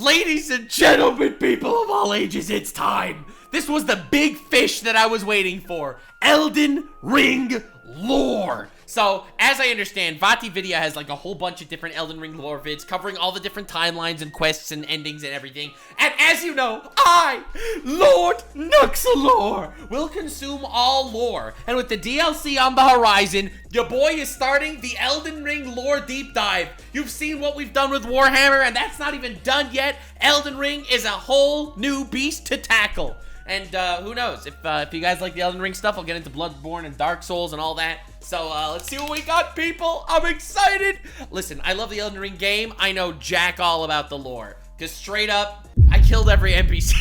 Ladies and gentlemen, people of all ages, it's time. This was the big fish that I was waiting for. Elden Ring lore. So, as I understand, VtVidya has like a whole bunch of different Elden Ring lore vids covering all the different timelines and quests and endings and everything. And as you know, I, Lord Nuxanor, will consume all lore. And with the DLC on the horizon, your boy is starting the Elden Ring lore deep dive. You've seen what we've done with Warhammer, and that's not even done yet. Elden Ring is a whole new beast to tackle. And who knows, if you guys like the Elden Ring stuff, I'll get into Bloodborne and Dark Souls and all that. So let's see what we got, people. I'm excited. Listen, I love the Elden Ring game. I know jack all about the lore. Because straight up, I killed every NPC.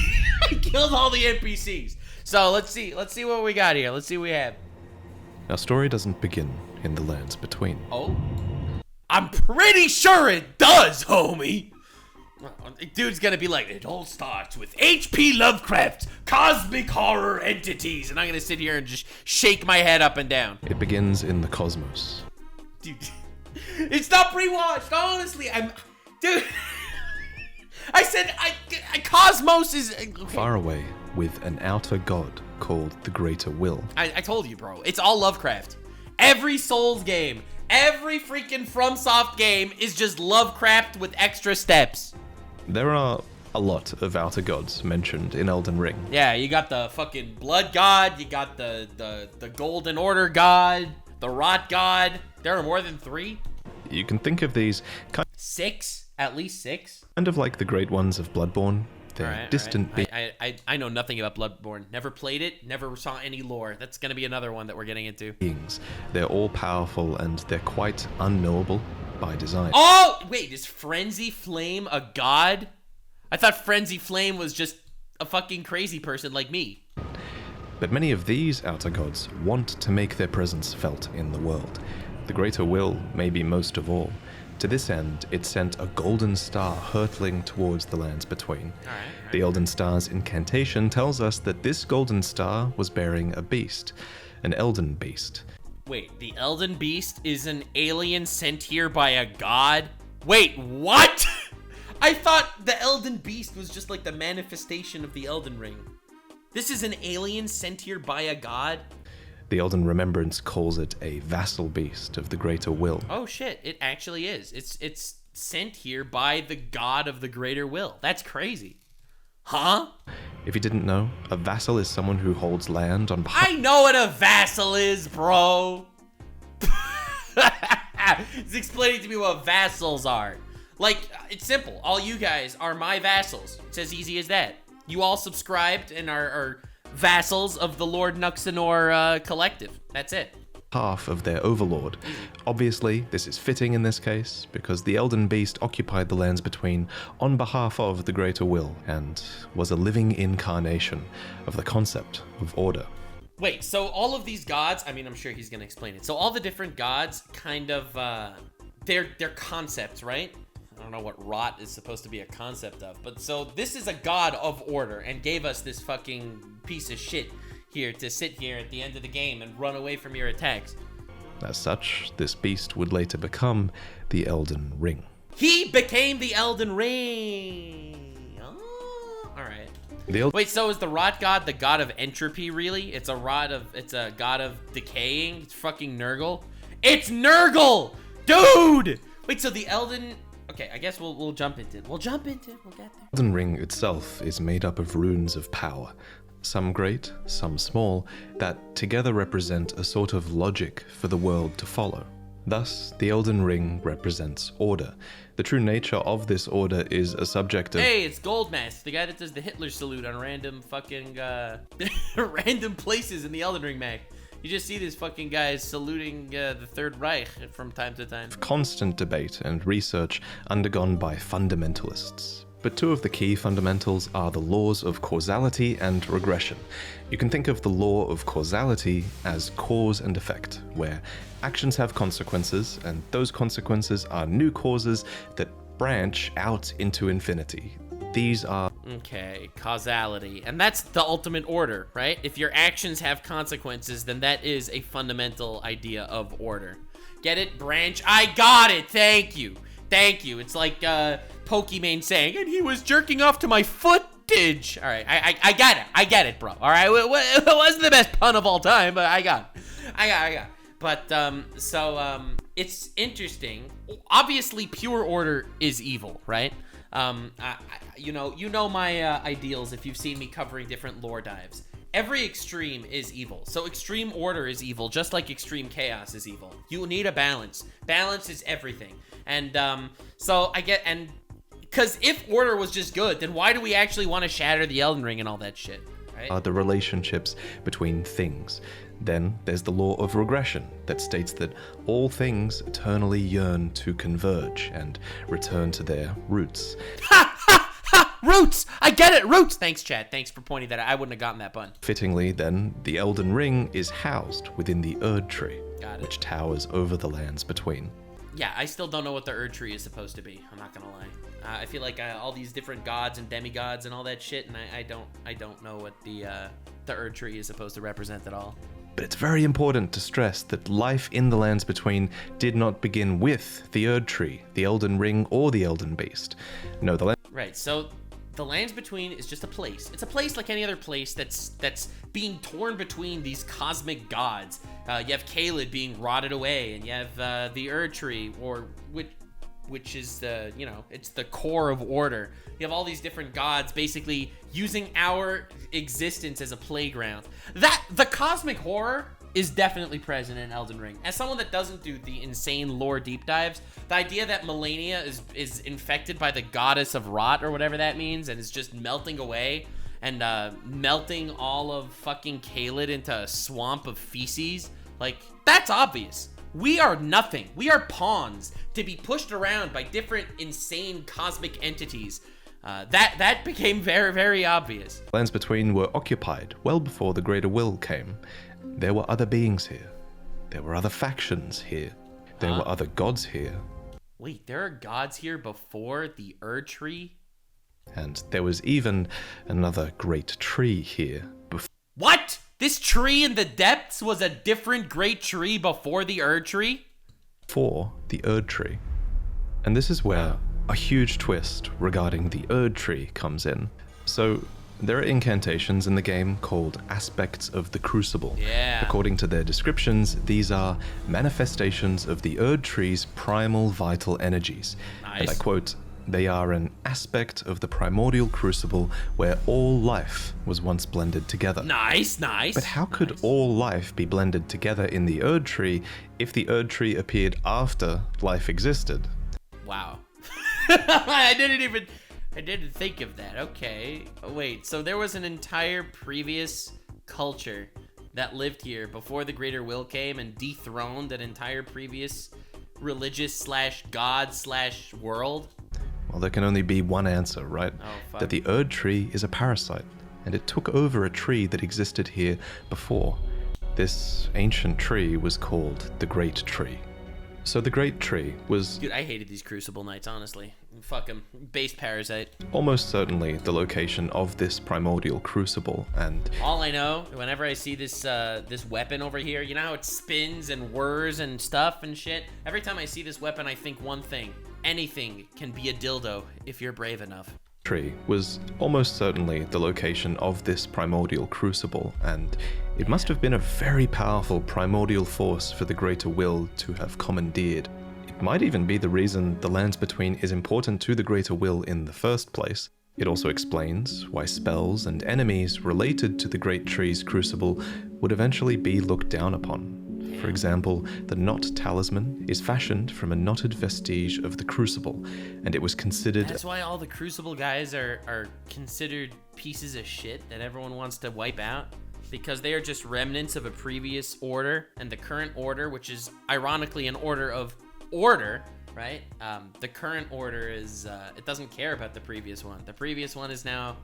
I killed all the NPCs. So let's see what we got here. Let's see what we have. Our story doesn't begin in the lands between. Oh? I'm pretty sure it does, homie. Dude's gonna be like, it all starts with H.P. Lovecraft's cosmic horror entities, and I'm gonna sit here and just shake my head up and down. It begins in the cosmos. Dude, it's not pre-watched, honestly. Dude, I said, cosmos is... Far away with an outer god called the Greater Will. I told you, bro, it's all Lovecraft. Every Souls game, every freaking FromSoft game is just Lovecraft with extra steps. There are a lot of outer gods mentioned in Elden Ring. Yeah, you got the fucking blood god, you got the golden order god, the rot god. There are more than 3. You can think of these 6? At least 6? kind of like the great ones of Bloodborne. They're distant I know nothing about Bloodborne. Never played it, never saw any lore. That's gonna be another one that we're getting into. beings. They're all powerful and they're quite unknowable by design. Oh, wait, is Frenzy Flame a god? I thought Frenzy Flame was just a fucking crazy person like me. But many of these outer gods want to make their presence felt in the world. The Greater Will, maybe most of all. To this end, it sent a golden star hurtling towards the lands between. The Elden Star's incantation tells us that this golden star was bearing a beast, an Elden beast. Wait, the Elden Beast is an alien sent here by a god? Wait, what? I thought the Elden Beast was just like the manifestation of the Elden Ring. This is an alien sent here by a god? The Elden Remembrance calls it a vassal beast of the Greater Will. Oh shit, it actually is. It's sent here by the god of the Greater Will. That's crazy. Huh? If you didn't know, a vassal is someone who holds land on behalf... I know what a vassal is, bro. It's explaining to me what vassals are. Like, it's simple. All you guys are my vassals. It's as easy as that. You all subscribed and are vassals of the Lord Nuxanor collective. That's it. Half of their overlord. Obviously, this is fitting in this case, because the Elden Beast occupied the lands between on behalf of the Greater Will, and was a living incarnation of the concept of order. Wait, so all of these gods, I mean, I'm sure he's gonna explain it. So all the different gods kind of, they're concepts, right? I don't know what rot is supposed to be a concept of, but so this is a god of order and gave us this fucking piece of shit here to sit here at the end of the game and run away from your attacks. As such, this beast would later become the Elden Ring. He became the Elden Ring. Oh, all right. Wait, so is the rot god the god of entropy? Really? It's a god of decaying. It's fucking Nurgle. It's Nurgle, dude. Wait, so the Elden. Okay, I guess we'll jump into it. We'll get there. Elden Ring itself is made up of runes of power. Some great, some small, that together represent a sort of logic for the world to follow. Thus, the Elden Ring represents order. The true nature of this order is a subject of... Hey, it's Goldmask, the guy that does the Hitler salute on random fucking, random places in the Elden Ring map. You just see these fucking guys saluting the Third Reich from time to time. Constant debate and research undergone by fundamentalists. But two of the key fundamentals are the laws of causality and regression. You can think of the law of causality as cause and effect, where actions have consequences, and those consequences are new causes that branch out into infinity. These are... Okay, causality. And that's the ultimate order, right? If your actions have consequences, then that is a fundamental idea of order. Get it? Branch? I got it! Thank you. Thank you. It's like the Pokimane saying, and he was jerking off to my footage. All right, I get it, bro. All right, it wasn't the best pun of all time, but I got it. But, it's interesting. Obviously, pure order is evil, right? You know my ideals if you've seen me covering different lore dives. Every extreme is evil. So extreme order is evil, just like extreme chaos is evil. You need a balance. Balance is everything. And, because if order was just good, then why do we actually want to shatter the Elden Ring and all that shit, right? Are the relationships between things. Then there's the law of regression that states that all things eternally yearn to converge and return to their roots. Roots! I get it, roots! Thanks, Chad. Thanks for pointing that out. I wouldn't have gotten that pun. Fittingly, then, the Elden Ring is housed within the Erdtree, which towers over the lands between. Yeah, I still don't know what the Erdtree is supposed to be. I'm not gonna lie. I feel like all these different gods and demigods and all that shit, and I don't know what the Erdtree is supposed to represent at all. But it's very important to stress that life in the lands between did not begin with the Erdtree, the Elden Ring, or the Elden Beast. No, Right, so the lands between is just a place. It's a place like any other place that's being torn between these cosmic gods. You have Caelid being rotted away, and you have the Erdtree, which is it's the core of order. You have all these different gods basically using our existence as a playground. The cosmic horror is definitely present in Elden Ring. As someone that doesn't do the insane lore deep dives, the idea that Melania is infected by the goddess of rot or whatever that means and is just melting away and melting all of fucking Caelid into a swamp of feces, like, that's obvious. We are nothing. We are pawns to be pushed around by different insane cosmic entities. That became very, very obvious. Lands between were occupied well before the Greater Will came. There were other beings here. There were other factions here. There were other gods here. Wait, there are gods here before the Erdtree? And there was even another great tree here before. What? This tree in the depths was a different great tree before the Erdtree? For the Erdtree. And this is where a huge twist regarding the Erdtree comes in. So, there are incantations in the game called Aspects of the Crucible. Yeah. According to their descriptions, these are manifestations of the Erdtree's primal vital energies. Nice. And I quote, "They are an aspect of the primordial crucible where all life was once blended together." Nice. But how could all life be blended together in the Erdtree if the Erdtree appeared after life existed? Wow. I didn't think of that. Okay. Wait, so there was an entire previous culture that lived here before the Greater Will came and dethroned an entire previous religious / god / world? Well, there can only be one answer, right? Oh, fuck. That the Erdtree is a parasite, and it took over a tree that existed here before. This ancient tree was called the Great Tree. So the Great Tree was... Dude, I hated these Crucible Knights, honestly. Fuck them. Base parasite. almost certainly the location of this primordial crucible, and... All I know, whenever I see this this weapon over here, you know how it spins and whirs and stuff and shit? Every time I see this weapon, I think one thing. Anything can be a dildo if you're brave enough. Tree was almost certainly the location of this primordial crucible, and it must have been a very powerful primordial force for the Greater Will to have commandeered. It might even be the reason the Lands Between is important to the Greater Will in the first place. It also explains why spells and enemies related to the Great Tree's crucible would eventually be looked down upon. For example, the Knot Talisman is fashioned from a knotted vestige of the Crucible, and it was considered... That's why all the Crucible guys are considered pieces of shit that everyone wants to wipe out, because they are just remnants of a previous order, and the current order, which is ironically an order of order, right? The current order is, it doesn't care about the previous one. The previous one is now,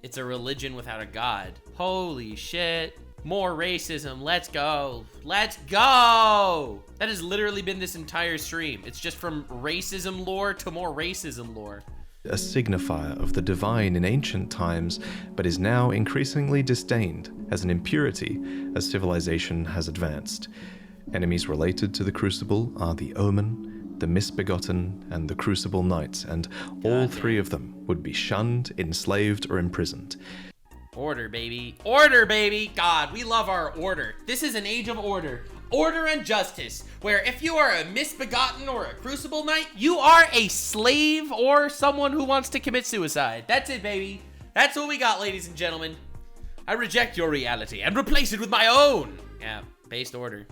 it's a religion without a god. Holy shit. More racism. Let's go. Let's go. That has literally been this entire stream. It's just from racism lore to more racism lore. A signifier of the divine in ancient times, but is now increasingly disdained as an impurity as civilization has advanced. Enemies related to the Crucible are the Omen, the Misbegotten, and the Crucible Knights, and all three of them would be shunned, enslaved, or imprisoned. Order, baby. Order, baby. God, we love our order. This is an age of order. Order and justice, where if you are a misbegotten or a Crucible Knight, you are a slave or someone who wants to commit suicide. That's it, baby. That's what we got, ladies and gentlemen. I reject your reality and replace it with my own. Yeah, based order.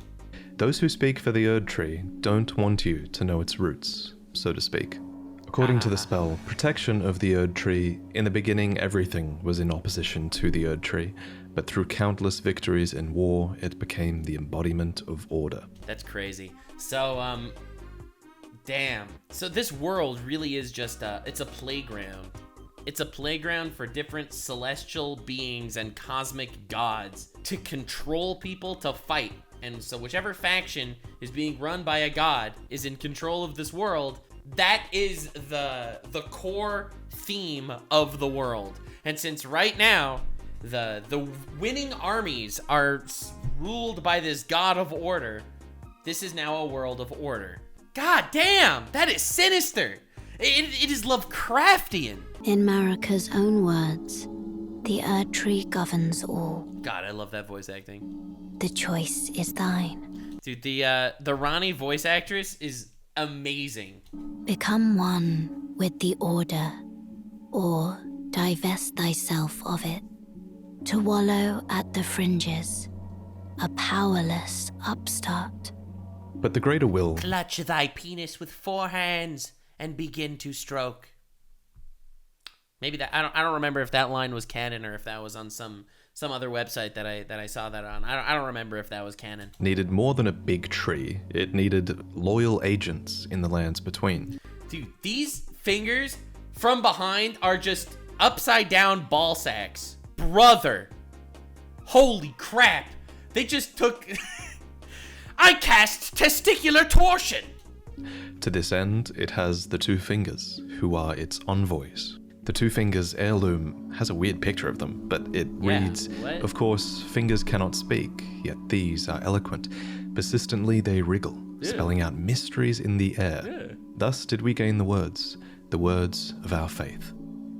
Those who speak for the Erdtree don't want you to know its roots, so to speak. According to the spell, protection of the Erdtree, in the beginning everything was in opposition to the Erdtree, but through countless victories in war, it became the embodiment of order. That's crazy. So, damn. So this world really is just it's a playground. It's a playground for different celestial beings and cosmic gods to control people to fight. And so whichever faction is being run by a god is in control of this world. That is the core theme of the world. And since right now, the winning armies are ruled by this god of order, this is now a world of order. God damn, that is sinister. It is Lovecraftian. In Marika's own words, the Erdtree governs all. God, I love that voice acting. The choice is thine. Dude, the Ronnie voice actress is amazing. Become one with the order, or divest thyself of it, to wallow at the fringes, a powerless upstart. But the greater will... Clutch thy penis with 4 hands and begin to stroke. Maybe that I don't remember if that line was canon or if that was on some other website that I saw that on. I don't remember if that was canon. Needed more than a big tree. It needed loyal agents in the lands between. Dude, these fingers from behind are just upside down ball sacks. Brother. Holy crap. They just took... I cast testicular torsion. To this end, it has the 2 fingers, who are its envoys. The 2 fingers heirloom has a weird picture of them, but it reads, what? Of course, fingers cannot speak, yet these are eloquent. Persistently they wriggle, spelling out mysteries in the air. Yeah. Thus did we gain the words of our faith.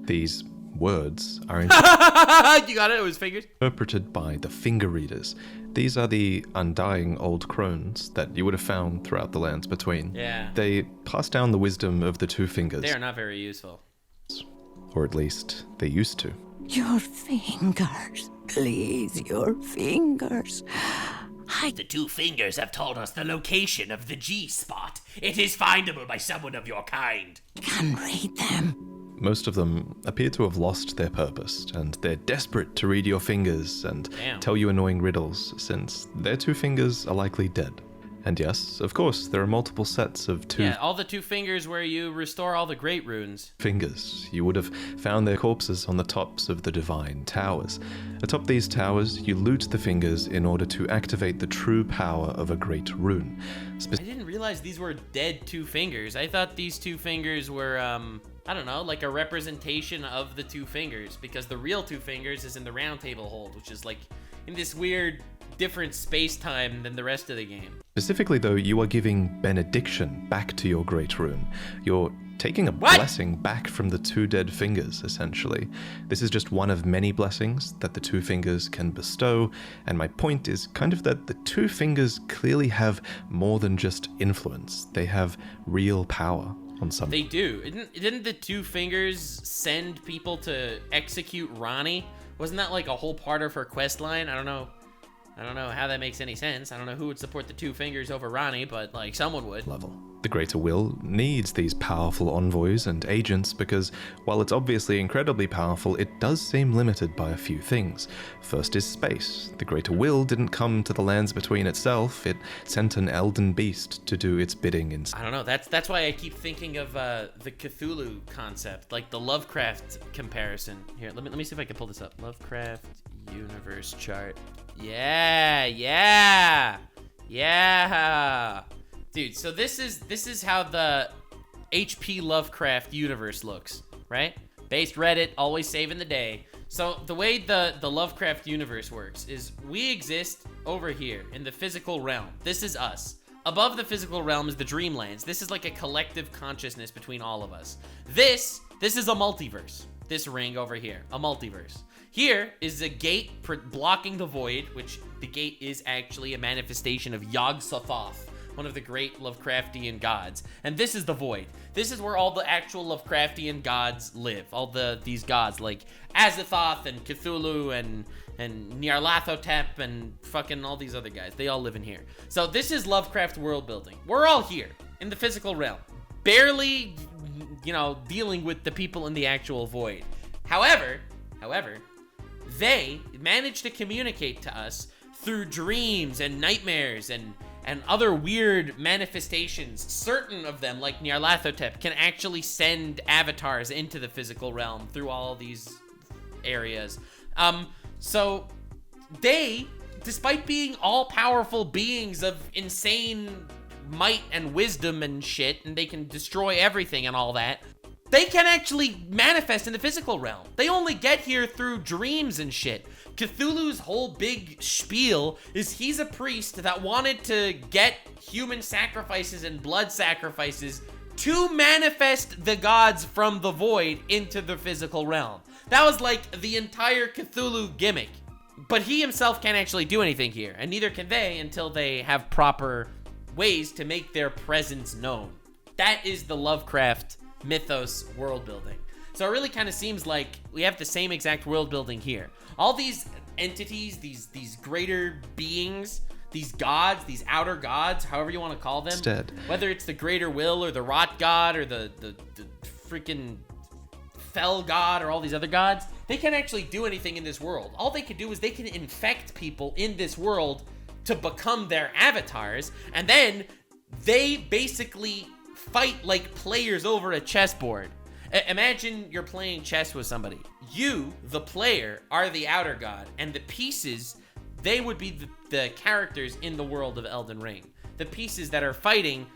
These words are You got it? It was fingers? interpreted by the finger readers. These are the undying old crones that you would have found throughout the lands between. Yeah. They pass down the wisdom of the 2 fingers. They are not very useful. Or at least, they used to. Your fingers, please, your fingers. The 2 fingers have told us the location of the G-spot. It is findable by someone of your kind. Can read them. Most of them appear to have lost their purpose, and they're desperate to read your fingers and tell you annoying riddles, since their 2 fingers are likely dead. And yes, of course, there are multiple sets of 2 Yeah, all the 2 fingers where you restore all the great runes. fingers. You would have found their corpses on the tops of the divine towers. Atop these towers, you loot the fingers in order to activate the true power of a great rune. I didn't realize these were dead 2 fingers. I thought these 2 fingers were, I don't know, like a representation of the 2 fingers, because the real 2 fingers is in the round table hold, which is like in this weird different space-time than the rest of the game. Specifically though, you are giving benediction back to your great rune. You're taking a blessing back from the 2 dead fingers, essentially. This is just one of many blessings that the 2 fingers can bestow, and my point is kind of that the 2 fingers clearly have more than just influence. They have real power on some. They do. Didn't the 2 fingers send people to execute Ronnie? Wasn't that like a whole part of her quest line? I don't know how that makes any sense. I don't know who would support the 2 fingers over Ronnie, but like someone would. Level. The Greater Will needs these powerful envoys and agents because, while it's obviously incredibly powerful, it does seem limited by a few things. First is space. The Greater Will didn't come to the lands between itself. It sent an Elden beast to do its bidding in. I don't know. That's why I keep thinking of the Cthulhu concept, like the Lovecraft comparison. Here, let me see if I can pull this up. Lovecraft universe chart. Yeah. Dude, so this is how the HP Lovecraft universe looks, right? Based Reddit, always saving the day. So the way the Lovecraft universe works is we exist over here in the physical realm. This is us. Above the physical realm is the Dreamlands. This is like a collective consciousness between all of us. This is a multiverse. This ring over here, a multiverse. Here is a gate blocking the void, which the gate is actually a manifestation of Yog-Sothoth, one of the great Lovecraftian gods. And this is the void. This is where all the actual Lovecraftian gods live. All these gods like Azathoth and Cthulhu and Nyarlathotep and fucking all these other guys. They all live in here. So this is Lovecraft world building. We're all here in the physical realm, barely, dealing with the people in the actual void. However, they managed to communicate to us through dreams and nightmares and other weird manifestations. Certain of them, like Nyarlathotep, can actually send avatars into the physical realm through all these areas. So they, despite being all-powerful beings of insane might and wisdom and shit, and they can destroy everything and all that, they can actually manifest in the physical realm. They only get here through dreams and shit. Cthulhu's whole big spiel is he's a priest that wanted to get human sacrifices and blood sacrifices to manifest the gods from the void into the physical realm. That was like the entire Cthulhu gimmick. But he himself can't actually do anything here, and neither can they until they have proper ways to make their presence known. That is the Lovecraft mythos world building. So it really kind of seems like we have the same exact world building here. All these entities, these greater beings, these gods, these outer gods, however you want to call them, Instead, whether it's the greater will or the rot god or the freaking fell god or all these other gods, they can't actually do anything in this world. All they can do is they can infect people in this world to become their avatars, and then they basically fight like players over a chessboard. Imagine you're playing chess with somebody. You, the player, are the outer god, and the pieces, they would be the characters in the world of Elden Ring. The pieces that are fighting,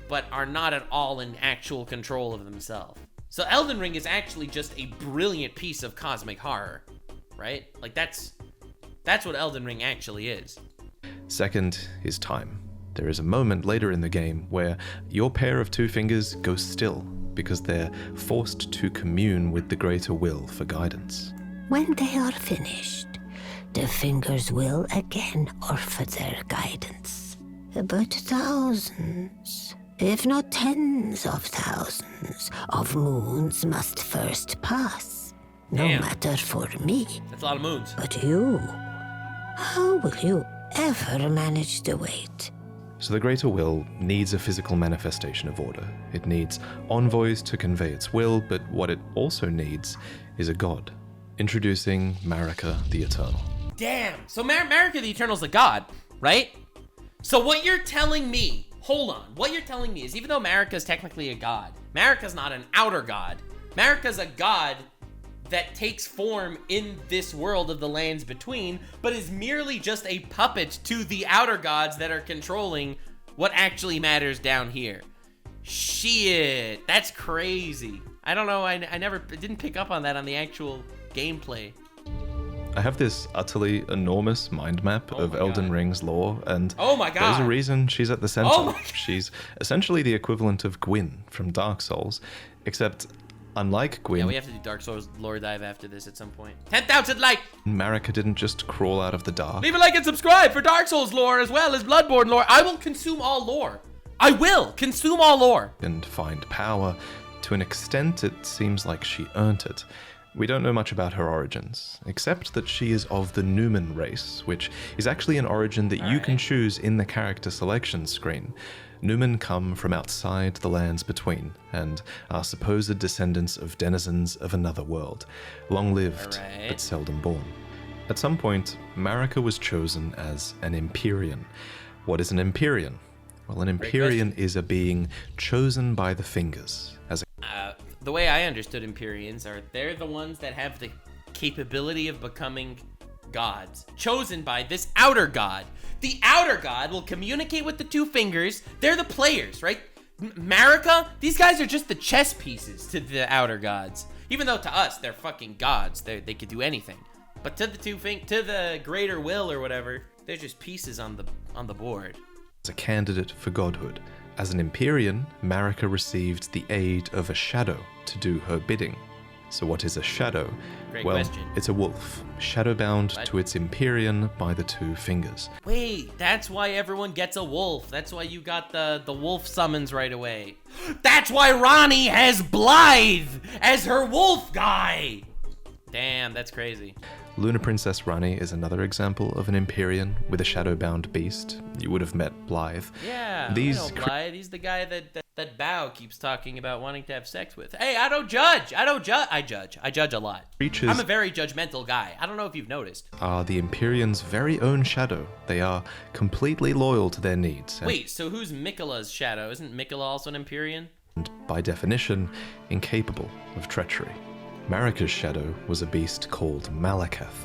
but are not at all in actual control of themselves. So Elden Ring is actually just a brilliant piece of cosmic horror, right? Like that's what Elden Ring actually is. second is time. There is a moment later in the game where your pair of two fingers go still because they're forced to commune with the greater will for guidance. When they are finished, the fingers will again offer their guidance. But thousands, if not tens of thousands, of moons must first pass. No Damn. matter for me. That's a lot of moons. But you, how will you ever manage the wait? So the greater will needs a physical manifestation of order. It needs envoys to convey its will, but what it also needs is a god. Introducing Marika the Eternal. Damn. So Marika the Eternal's a god, right? So what you're telling me, hold on. What you're telling me is even though Marika's technically a god, Marika's not an outer god. Marika's a god that takes form in this world of the lands between, but is merely just a puppet to the outer gods that are controlling what actually matters down here. Shit, that's crazy. I don't know, I didn't pick up on that on the actual gameplay. I have this utterly enormous mind map of Elden Ring's lore, and Oh my God. there's a reason she's at the center. Oh my God. She's essentially the equivalent of Gwyn from Dark Souls, except unlike Gwyn, Yeah, we have to do Dark Souls lore dive after this at some point. 10,000 like! Marika didn't just crawl out of the dark. Leave a like and subscribe for Dark Souls lore as well as Bloodborne lore. I will consume all lore. I will consume all lore. And find power. To an extent, it seems like she earned it. We don't know much about her origins, except that she is of the Numen race, which is actually an origin that you can choose in the character selection screen. Numen come from outside the lands between, and are supposed descendants of denizens of another world, long-lived but seldom born. At some point, Marika was chosen as an Empyrean. What is an Empyrean? Well, an Empyrean is a being chosen by the fingers as a The way I understood Empyreans are they're the ones that have the capability of becoming gods, chosen by this outer god. The outer god will communicate with the two fingers. They're the players, right? Marika, these guys are just the chess pieces to the outer gods. Even though to us, they're fucking gods. They could do anything. But to the to the greater will or whatever, they're just pieces on the board. as a candidate for godhood. As an Empyrean, Marika received the aid of a shadow to do her bidding. So what is a shadow? Great well, question. it's a wolf, shadowbound What? to its Empyrean by the two fingers. Wait, that's why everyone gets a wolf. That's why you got the wolf summons right away. That's why Ronnie has Blythe as her wolf guy. Damn, that's crazy. Lunar Princess Rani is another example of an Empyrean with a shadowbound beast. You would have met Blythe. Yeah, These I know Blythe. He's the guy that Bao keeps talking about wanting to have sex with. Hey, I don't judge. I judge a lot. creatures I'm a very judgmental guy. I don't know if you've noticed. are the Empyrean's very own shadow. They are completely loyal to their needs. Wait, so who's Mikola's shadow? Isn't Mikola also an Empyrean? And by definition, incapable of treachery. Marika's shadow was a beast called Malakath.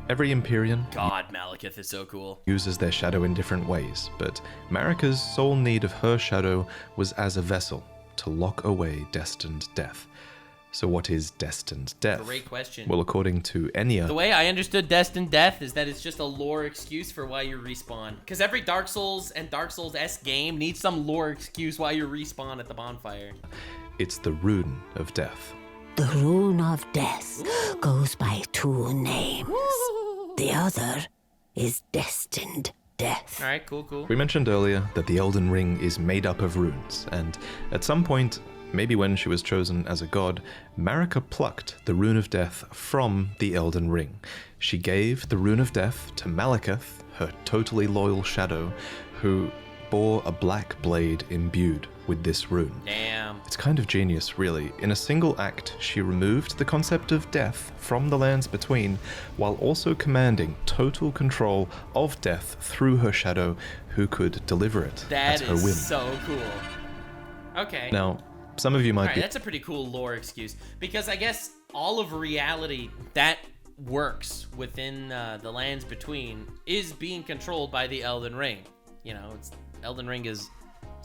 Every Empyrean God, Malekith is so cool. uses their shadow in different ways, but Marika's sole need of her shadow was as a vessel to lock away destined death. So what is destined death? Great question. Well, according to Enya, The way I understood destined death is that it's just a lore excuse for why you respawn. Because every Dark Souls and Dark Souls-esque game needs some lore excuse why you respawn at the bonfire. it's the rune of death. The rune of death goes by two names. The other is destined death. All right, cool. We mentioned earlier that the Elden Ring is made up of runes, and at some point, maybe when she was chosen as a god, Marika plucked the rune of death from the Elden Ring. She gave the rune of death to Malakath, her totally loyal shadow, who bore a black blade imbued with this rune. Damn. It's kind of genius, really. In a single act, she removed the concept of death from the lands between, while also commanding total control of death through her shadow, who could deliver it That at her is whim. so cool. Okay. Now, some of you might All right, be that's a pretty cool lore excuse. Because I guess all of reality that works within the lands between is being controlled by the Elden Ring. You know, Elden Ring is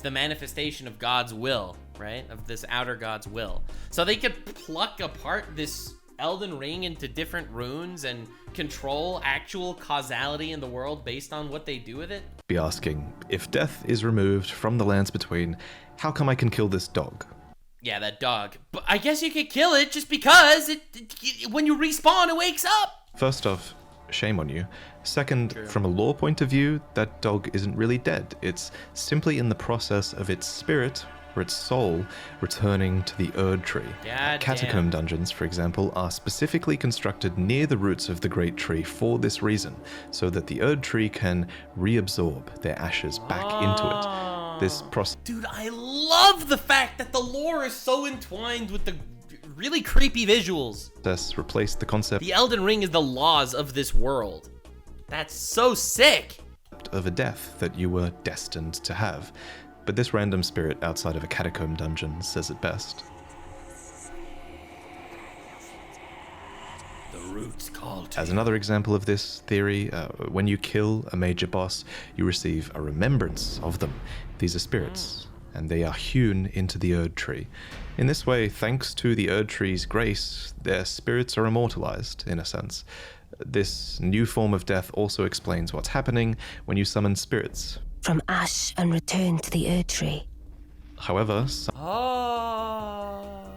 the manifestation of God's will, right? Of this outer God's will. So they could pluck apart this Elden Ring into different runes and control actual causality in the world based on what they do with it. asking, if death is removed from the lands between, how come I can kill this dog? Yeah, that dog. But I guess you could kill it just because when you respawn, it wakes up. First off, shame on you. Second, from a lore point of view, that dog isn't really dead. It's simply in the process of its spirit, or its soul, returning to the Erdtree. God Catacomb dungeons, for example, are specifically constructed near the roots of the Great Tree for this reason, so that the Erdtree can reabsorb their ashes back into it. This process Dude, I love the fact that the lore is so entwined with the really creepy visuals. replaced the concept The Elden Ring is the laws of this world. That's so sick. of a death that you were destined to have. But this random spirit outside of a catacomb dungeon says it best. The roots call to As another example of this theory, when you kill a major boss, you receive a remembrance of them. These are spirits, and they are hewn into the Erdtree. In this way, thanks to the Erdtree's grace, their spirits are immortalized, in a sense. This new form of death also explains what's happening when you summon spirits. From ash and return to the Erdtree. However, Oh.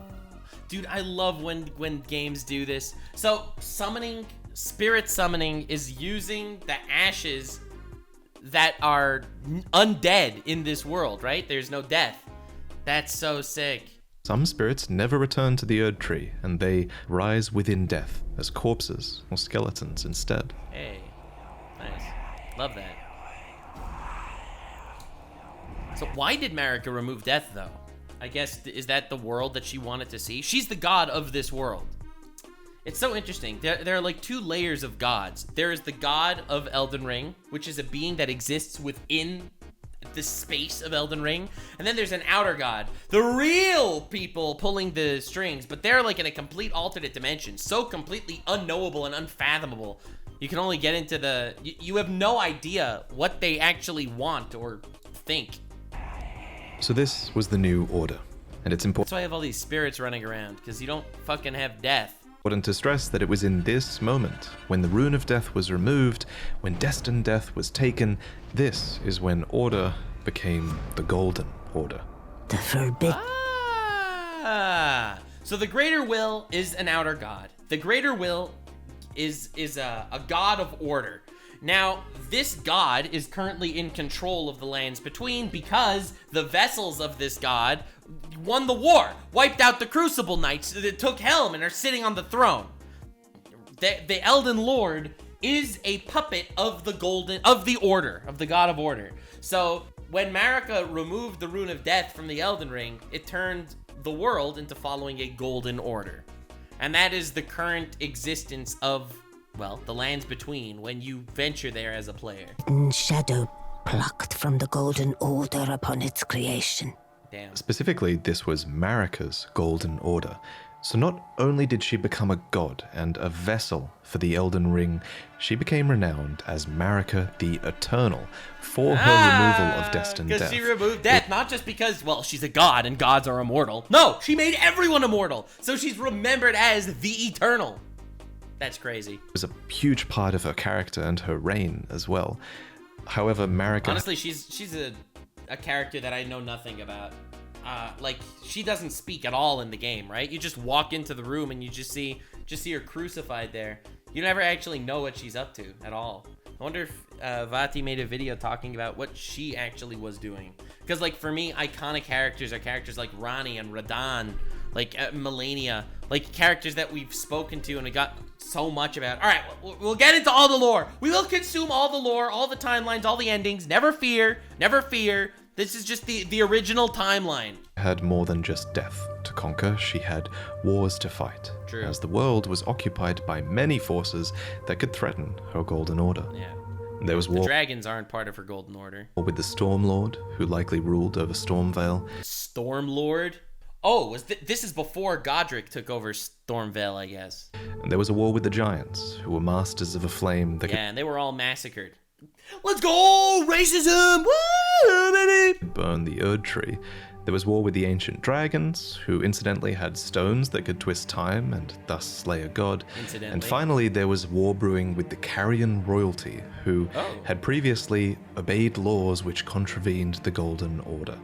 Dude, I love when games do this. So, spirit summoning is using the ashes that are undead in this world, right? There's no death. That's so sick. some spirits never return to the Erdtree, and they rise within death as corpses or skeletons instead. Hey, nice. Love that. So why did Marika remove death, though? I guess, is that the world that she wanted to see? She's the god of this world. It's so interesting. There are like two layers of gods. There is the god of Elden Ring, which is a being that exists within the space of Elden Ring. And then there's an outer god, the real people pulling the strings, but they're like in a complete alternate dimension, so completely unknowable and unfathomable. You can only get into the, you have no idea what they actually want or think. So this was the new order, and it's important. That's why I have all these spirits running around, because you don't fucking have death. Important to stress that it was in this moment, when the Rune of Death was removed, when Destined Death was taken, this is when Order became the Golden Order. The forbidden. So the Greater Will is an outer god. The Greater Will is a god of order. Now, this god is currently in control of the lands between because the vessels of this god won the war, wiped out the Crucible Knights that took Helm and are sitting on the throne. The Elden Lord is a puppet of the Order, of the God of Order. So when Marika removed the Rune of Death from the Elden Ring, it turned the world into following a Golden Order. And that is the current existence of, well, the lands between when you venture there as a player. Shadow plucked from the Golden Order upon its creation. Damn. Specifically, this was Marika's Golden Order. So not only did she become a god and a vessel for the Elden Ring, she became renowned as Marika the Eternal for her removal of Destined Death. Because she removed death, not just because, well, she's a god and gods are immortal. No, she made everyone immortal. So she's remembered as the Eternal. That's crazy. It was a huge part of her character and her reign as well. However, Marika... Honestly, she's a character that I know nothing about. Like, she doesn't speak at all in the game, right? You just walk into the room and you just see her crucified there. You never actually know what she's up to at all. I wonder if Vati made a video talking about what she actually was doing. Because, like, for me, iconic characters are characters like Ranni and Radon, like Melania, like characters that we've spoken to and we got so much about. All right, we'll get into all the lore. We will consume all the lore, all the timelines, all the endings. Never fear, never fear. This is just the original timeline. Had more than just death to conquer, she had wars to fight. True. As the world was occupied by many forces that could threaten her Golden Order. Yeah. There was The war dragons aren't part of her Golden Order. with the Stormlord, who likely ruled over Stormvale. Stormlord? Oh, this is before Godric took over Stormvale, I guess. And there was a war with the Giants, who were masters of a flame that Yeah, and they were all massacred. Let's go! Racism! Woo, baby! could burn the Erdtree. There was war with the ancient dragons, who incidentally had stones that could twist time and thus slay a god. Incidentally. And finally, there was war brewing with the Carrion royalty, who had previously obeyed laws which contravened the Golden Order.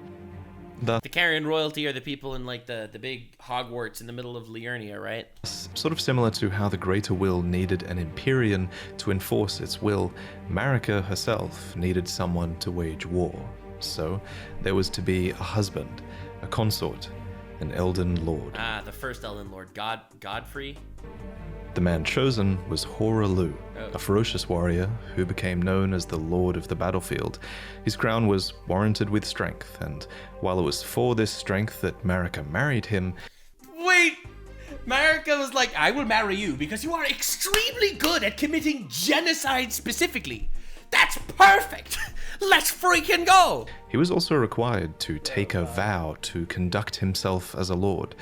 The Carrion royalty are the people in, like, the big Hogwarts in the middle of Liurnia, right? Sort of similar to how the Greater Will needed an Empyrean to enforce its will, Marika herself needed someone to wage war. So there was to be a husband, a consort, an Elden Lord. Ah, the first Elden Lord, Godfrey. The man chosen was Horalu, a ferocious warrior who became known as the Lord of the Battlefield. His crown was warranted with strength, and while it was for this strength that Marika married him... Wait! Marika was like, I will marry you because you are extremely good at committing genocide specifically. That's perfect! Let's freaking go! He was also required to take a vow to conduct himself as a lord,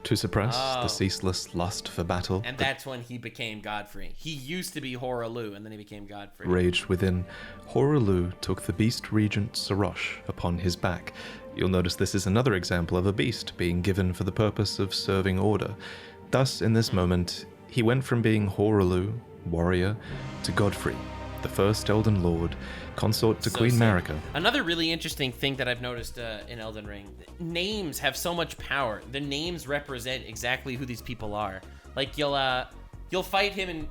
to suppress the ceaseless lust for battle. And that's when he became Godfrey. He used to be Horalu, and then he became Godfrey. Raged within, Horalu took the beast regent Sarosh upon his back. You'll notice this is another example of a beast being given for the purpose of serving order. Thus, in this moment, he went from being Horalu, warrior, to Godfrey, the first Elden Lord, consort to Queen Marika. Another really interesting thing that I've noticed in Elden Ring, names have so much power. The names represent exactly who these people are. Like, you'll fight him, and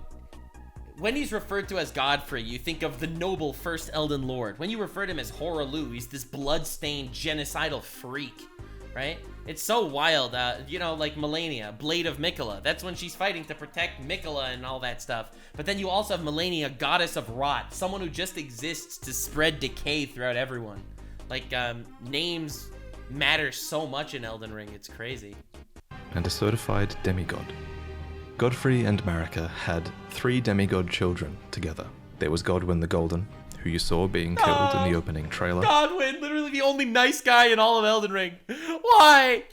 when he's referred to as Godfrey, you think of the noble first Elden Lord. When you refer to him as Horalu, he's this blood-stained genocidal freak, right? It's so wild. You know, like Melania, Blade of Mikola. That's when she's fighting to protect Mikola and all that stuff. But then you also have Melania, goddess of rot, someone who just exists to spread decay throughout everyone. Like, names matter so much in Elden Ring. It's crazy. And a certified demigod. Godfrey and Marika had 3 demigod children together. There was Godwyn the Golden, who you saw being killed in the opening trailer. Godwyn, literally the only nice guy in all of Elden Ring. Why?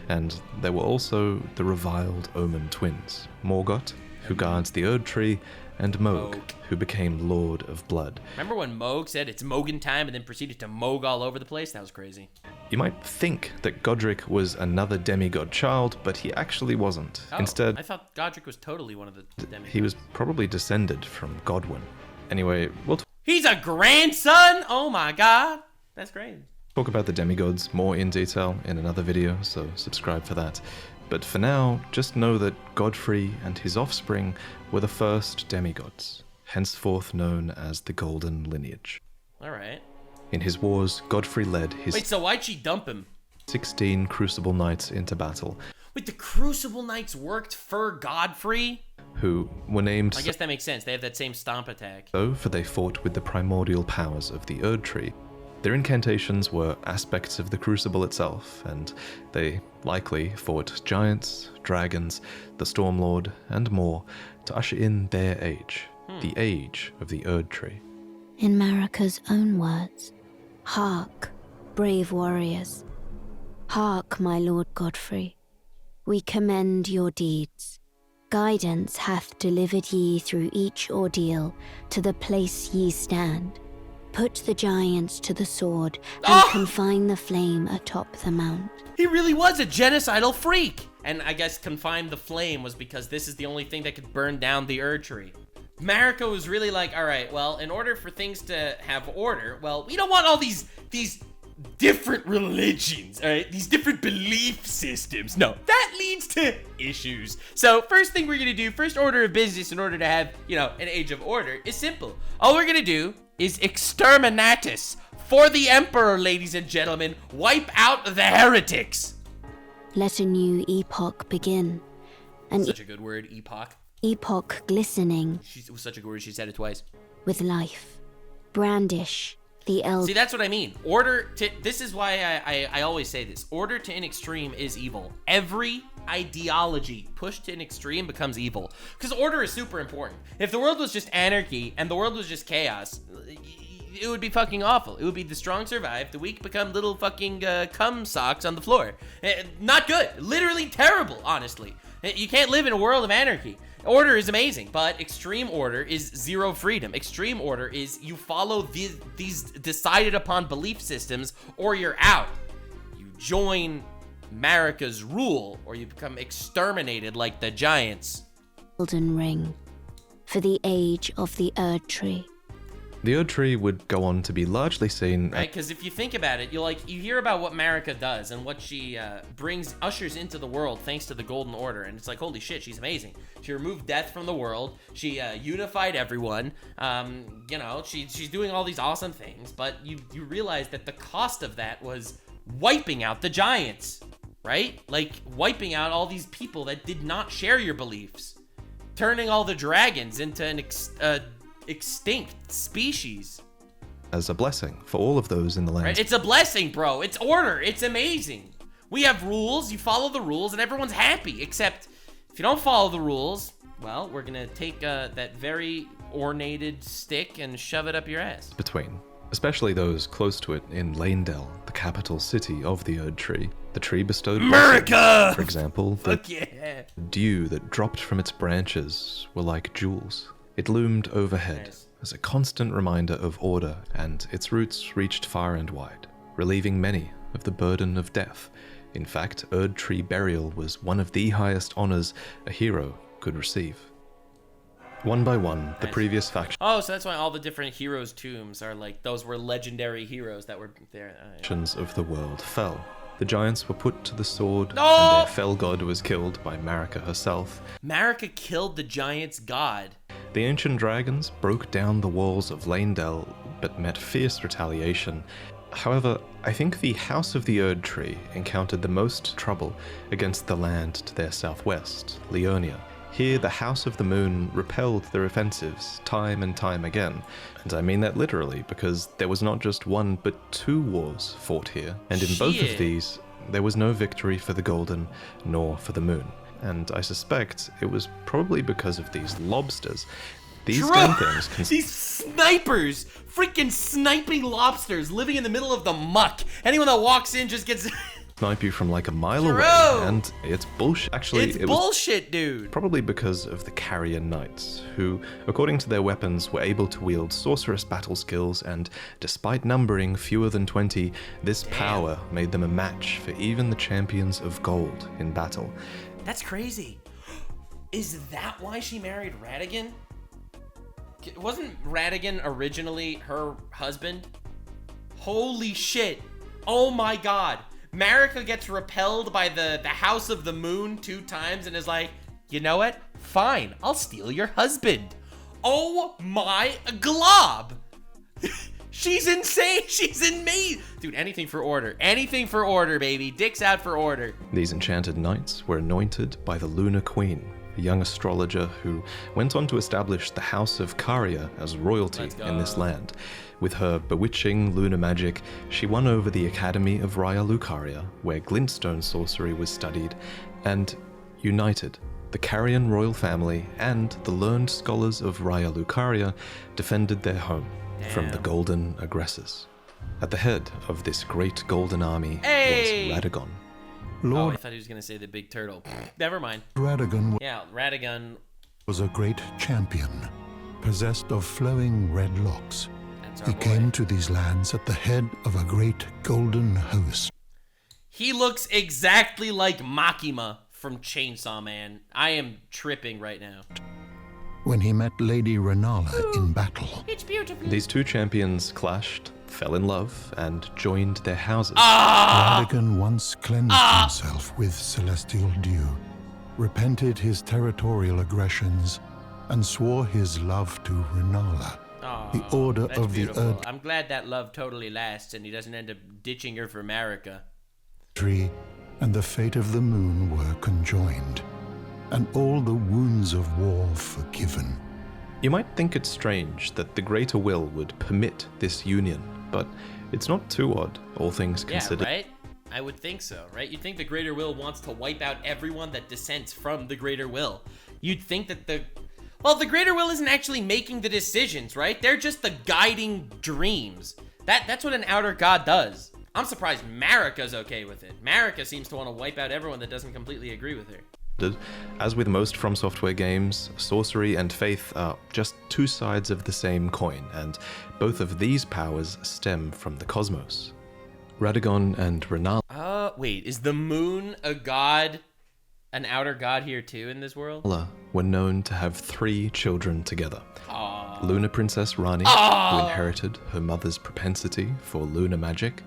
And there were also the reviled Omen twins, Morgoth, who guards the Erdtree, and Moog, who became Lord of Blood. Remember when Moog said it's Mogan time and then proceeded to Moog all over the place? That was crazy. You might think that Godric was another demigod child, but he actually wasn't. Oh, Instead, I thought Godric was totally one of the demigods. he was probably descended from Godwyn. Anyway, we'll He's a grandson? Oh my god. That's great. talk about the demigods more in detail in another video, so subscribe for that. But for now, just know that Godfrey and his offspring were the first demigods, henceforth known as the Golden Lineage. Alright. In his wars, Godfrey led his Wait, so why'd she dump him? 16 Crucible Knights into battle, Wait, the Crucible Knights worked for Godfrey? who were named I guess that makes sense. They have that same stomp attack. so for they fought with the primordial powers of the Erdtree. Their incantations were aspects of the Crucible itself, and they likely fought giants, dragons, the Stormlord, and more to usher in their age, the age of the Erdtree. In Marika's own words, "Hark, brave warriors. Hark, my lord Godfrey. We commend your deeds. Guidance hath delivered ye through each ordeal to the place ye stand. Put the giants to the sword and confine the flame atop the mount." He really was a genocidal freak! And I guess confine the flame was because this is the only thing that could burn down the Erdtree. Marika was really like, alright, well, in order for things to have order, well, we don't want all these different religions, alright? These different belief systems. No, that leads to issues. So first thing we're gonna do, first order of business in order to have, an age of order is simple. All we're gonna do is exterminatus for the Emperor, ladies and gentlemen. Wipe out the heretics. Let a new epoch begin. An Such a good word, epoch. epoch glistening It was such a good word, she said it twice. with life. Brandish the Elden. See, that's what I mean. This is why I always say this. Order to an extreme is evil. Every ideology pushed to an extreme becomes evil. Because order is super important. If the world was just anarchy and the world was just chaos, it would be fucking awful. It would be the strong survive, the weak become little fucking cum socks on the floor. Not good. Literally terrible, honestly. You can't live in a world of anarchy. Order is amazing, but extreme order is zero freedom. Extreme order is you follow these decided upon belief systems or you're out. You join Marika's rule or you become exterminated like the giants. Elden Ring. For the age of the Erdtree. The Erdtree would go on to be largely seen Right, because if you think about it, you hear about what Marika does and what she ushers into the world thanks to the Golden Order, and it's like, holy shit, she's amazing. She removed death from the world. She unified everyone. She's doing all these awesome things, but you realize that the cost of that was wiping out the giants, right? Like wiping out all these people that did not share your beliefs, turning all the dragons into an extinct species. as a blessing for all of those in the land. Right? It's a blessing, bro. It's order. It's amazing. We have rules. You follow the rules, and everyone's happy. Except if you don't follow the rules, well, we're gonna take that very ornated stick and shove it up your ass. Between, especially those close to it in Lanedell, the capital city of the Erdtree. The tree bestowed Marika! For example, the Fuck yeah. dew that dropped from its branches were like jewels. It loomed overhead Nice. as a constant reminder of order, and its roots reached far and wide, relieving many of the burden of death. In fact, Erdtree burial was one of the highest honors a hero could receive. One by one, the previous factions Oh, so that's why all the different heroes' tombs are like, those were legendary heroes that were there. of the world fell. The giants were put to the sword, No! and their fell god was killed by Marika herself. Marika killed the giant's god. The ancient dragons broke down the walls of Lanedell, but met fierce retaliation. However, I think the House of the Erdtree encountered the most trouble against the land to their southwest, Leonia. Here, the House of the Moon repelled their offensives time and time again. And I mean that literally, because there was not just one, but two wars fought here. And in both Shit. of these, there was no victory for the Golden, nor for the Moon. And I suspect it was probably because of these lobsters. These True. damn things can These snipers, freaking sniping lobsters living in the middle of the muck. Anyone that walks in just gets snipe you from like a mile True. away, and it's bullshit. Actually, It's it was bullshit, dude. probably because of the Carrier Knights, who, according to their weapons, were able to wield sorceress battle skills, and despite numbering fewer than 20, this power made them a match for even the champions of gold in battle. That's crazy. Is that why she married Radagon? Wasn't Radagon originally her husband? Holy shit. Oh my god. Marika gets repelled by the House of the Moon 2 times and is like, you know what? Fine, I'll steal your husband. Oh my glob. She's insane. She's in me. Dude, anything for order. Anything for order, baby. Dick's out for order. These enchanted knights were anointed by the Lunar Queen, a young astrologer who went on to establish the House of Caria as royalty in this land. With her bewitching lunar magic, she won over the Academy of Raya Lucaria, where glintstone sorcery was studied, and united the Carian royal family and the learned scholars of Raya Lucaria defended their home from the golden aggressors. At the head of this great golden army was Radagon. Oh, I thought he was going to say the big turtle. Never mind. Radagon Yeah, Radagon. was a great champion, possessed of flowing red locks. That's our He boy. came to these lands at the head of a great golden host. He looks exactly like Makima from Chainsaw Man. I am tripping right now. When he met Lady Renala in battle, It's beautiful. These two champions clashed, fell in love, and joined their houses. Radagon once cleansed himself with celestial dew, repented his territorial aggressions, and swore his love to Renala. The order That's of the beautiful. I'm glad that love totally lasts and he doesn't end up ditching her for Marika. Erdtree and the fate of the moon were conjoined, and all the wounds of war forgiven. You might think it's strange that the Greater Will would permit this union, but it's not too odd, all things considered. Yeah, right? I would think so, right? You'd think the Greater Will wants to wipe out everyone that dissents from the Greater Will. You'd think that the Greater Will isn't actually making the decisions, right? They're just the guiding dreams. That's what an Outer God does. I'm surprised Marika's okay with it. Marika seems to want to wipe out everyone that doesn't completely agree with her. As with most From Software games, sorcery and faith are just two sides of the same coin, and both of these powers stem from the cosmos. Radagon and Renala Wait, is the moon a god, an outer god here too in this world? were known to have 3 children together. Aww. Lunar Princess Rani, who inherited her mother's propensity for lunar magic.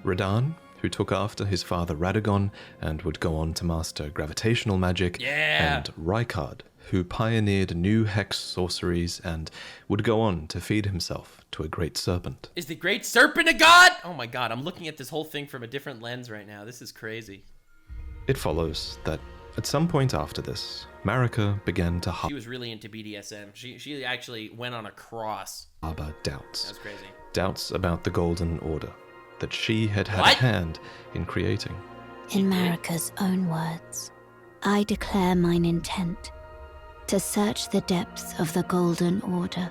Radan, who took after his father Radagon and would go on to master gravitational magic. Yeah. And Rykard, who pioneered new hex sorceries and would go on to feed himself to a great serpent. Is the great serpent a god? Oh my god, I'm looking at this whole thing from a different lens right now. This is crazy. It follows that at some point after this, Marika began to She was really into BDSM. She actually went on a cross. harbor doubts. That's crazy. Doubts about the Golden Order that she had had What? a hand in creating. In Marika's own words, I declare mine intent to search the depths of the Golden Order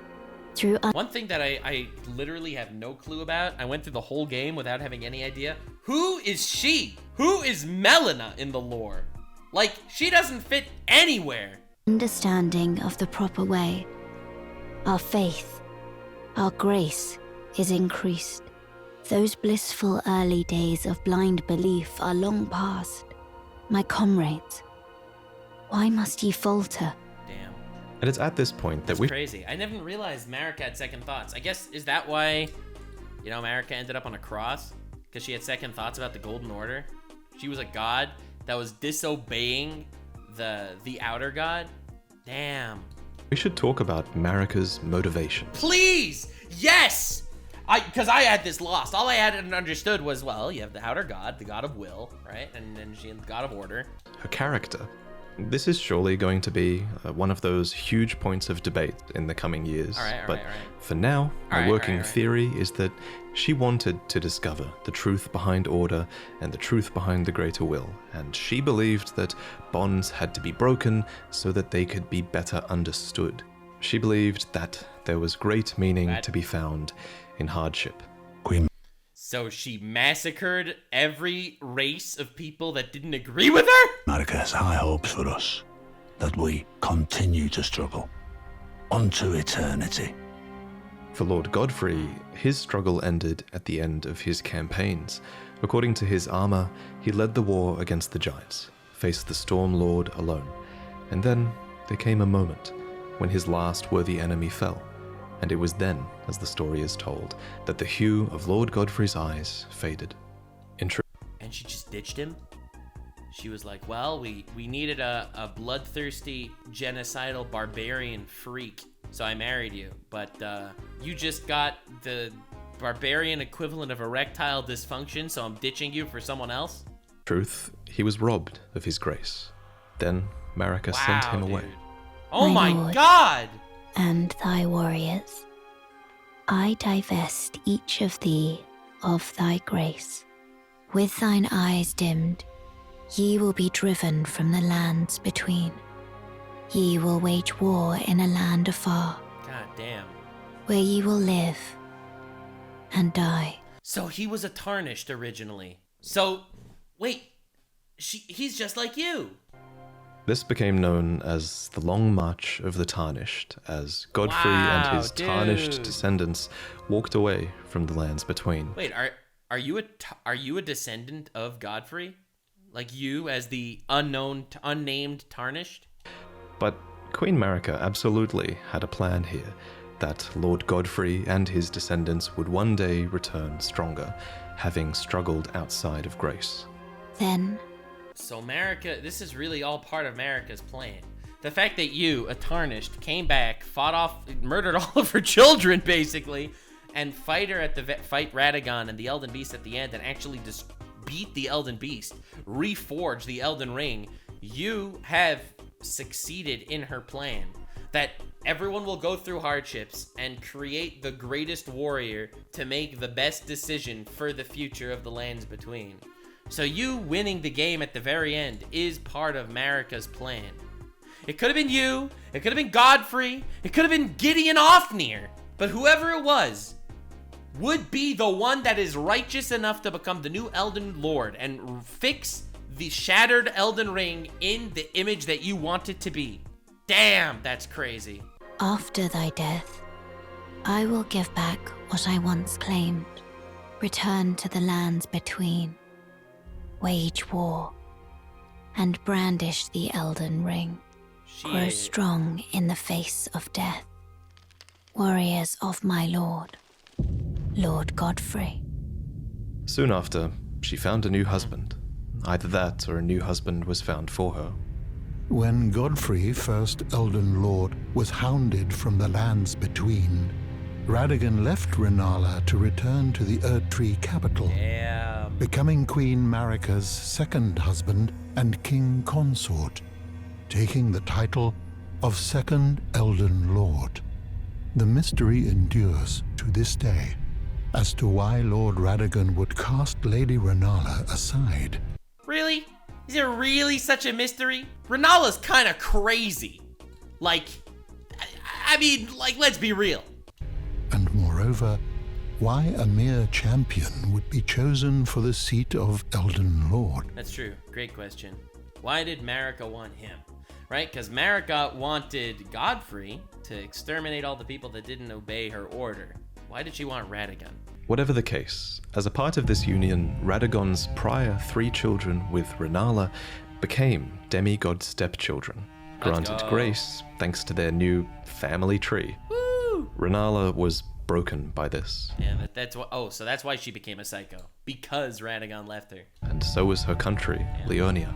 through One thing that I literally have no clue about, I went through the whole game without having any idea. Who is she? Who is Melina in the lore? Like, she doesn't fit anywhere. understanding of the proper way. Our faith, our grace is increased. Those blissful early days of blind belief are long past. My comrades, why must ye falter? Damn. And it's at this point that That's we crazy. I never realized Marika had second thoughts. I guess, is that why, Marika ended up on a cross? Because she had second thoughts about the Golden Order? She was a god that was disobeying the outer god? Damn. should talk about Marika's motivation. Please! Yes! Because I had this lost. All I had and understood was, well, you have the outer god, the god of will, right? And then she had the god of order. Her character. This is surely going to be one of those huge points of debate in the coming years. But for now, my working theory is that she wanted to discover the truth behind order and the truth behind the greater will, and she believed that bonds had to be broken so that they could be better understood. She believed that there was great meaning to be found in hardship. So she massacred every race of people that didn't agree with her? Marika has high hopes for us, that we continue to struggle unto eternity. For Lord Godfrey, his struggle ended at the end of his campaigns. According to his armor, he led the war against the giants, faced the Storm Lord alone, and then there came a moment when his last worthy enemy fell, and it was then, as the story is told, that the hue of Lord Godfrey's eyes faded. And she just ditched him? She was like, well, we needed a bloodthirsty, genocidal, barbarian freak, so I married you. But you just got the barbarian equivalent of erectile dysfunction, so I'm ditching you for someone else? Truth, he was robbed of his grace. Then Marika sent him away. Dude. Oh My my lord. god! And thy warriors, I divest each of thee of thy grace. With thine eyes dimmed, ye will be driven from the lands between. Ye will wage war in a land afar, God damn. where ye will live and die. So he was a tarnished originally. So, wait, he's just like you. This became known as the Long March of the Tarnished, as Godfrey and his tarnished dude. descendants walked away from the lands between. Wait, are you a descendant of Godfrey? Like you as the unnamed tarnished? But Queen Marika absolutely had a plan here, that Lord Godfrey and his descendants would one day return stronger, having struggled outside of grace. Then So Marika, this is really all part of Marika's plan. The fact that you, a tarnished, came back, fought off, murdered all of her children, basically, and fight Radagon and the Elden Beast at the end, and actually just beat the Elden Beast, reforge the Elden Ring. You have succeeded in her plan. That everyone will go through hardships and create the greatest warrior to make the best decision for the future of the lands between. So you winning the game at the very end is part of Marika's plan. It could have been you, it could have been Godfrey, it could have been Gideon Ofnir, but whoever it was would be the one that is righteous enough to become the new Elden Lord and fix the shattered Elden Ring in the image that you want it to be. Damn, that's crazy. after thy death, I will give back what I once claimed, return to the lands between, wage war, and brandish the Elden Ring. Grow Shit. strong in the face of death. Warriors of my lord, Lord Godfrey. Soon after, she found a new husband. Either that or a new husband was found for her. When Godfrey, first Elden Lord, was hounded from the lands between, Radagon left Rennala to return to the Erdtree capital, Damn. becoming Queen Marika's second husband and king consort, taking the title of Second Elden Lord. The mystery endures to this day as to why Lord Radagon would cast Lady Rennala aside. Really? Is it really such a mystery? Rennala's kind of crazy. Like, I mean, like, let's be real. And moreover, why a mere champion would be chosen for the seat of Elden Lord. That's true. Great question. Why did Marika want him? Right? Because Marika wanted Godfrey to exterminate all the people that didn't obey her order. Why did she want Radagon? Whatever the case, as a part of this union, Radagon's prior 3 children with Rennala became demigod stepchildren, granted go. grace thanks to their new family tree. Woo! Rennala was broken by this, Yeah, that's why. Oh, so that's why she became a psycho, because Radagon left her. and so was her country, Leonia.